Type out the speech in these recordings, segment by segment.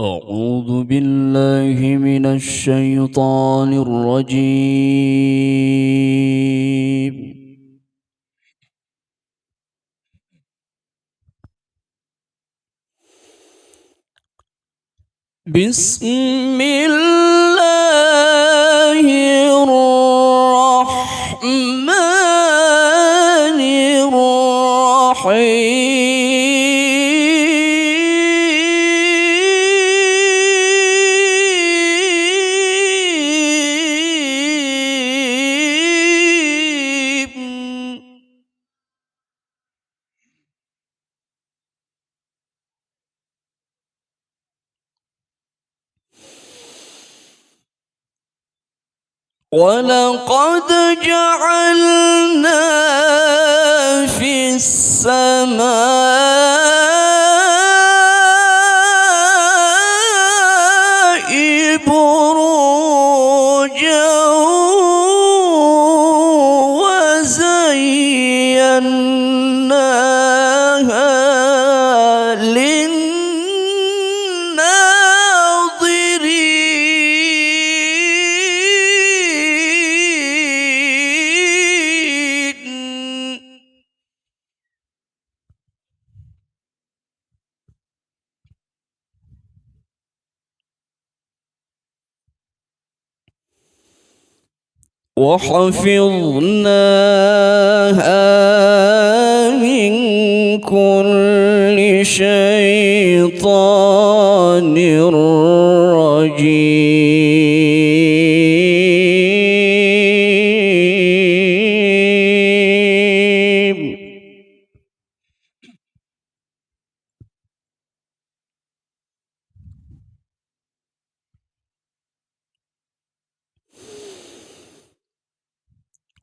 أعوذ بالله من الشيطان الرجيم. بسم الله الرحمن الرحيم. ولقد جعلنا في السماء بروجا وزيناها وحفظناها من كل شيطان رجيم.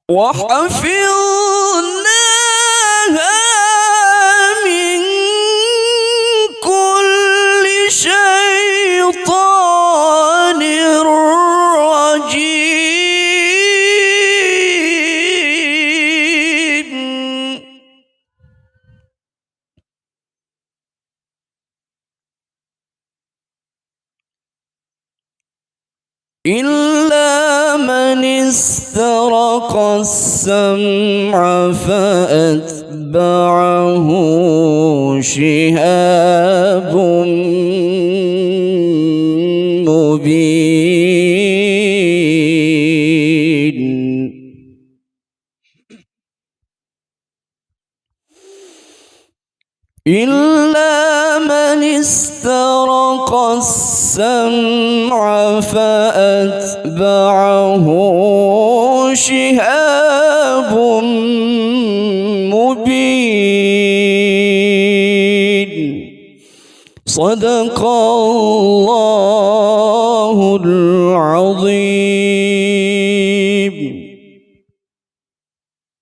وحفظناها من كل شيطان رجيم. إلا من استرق السمع فأتبعه شهاب مبين. إلا من استرق السمع فأتبعه شهاب مبين. صدق الله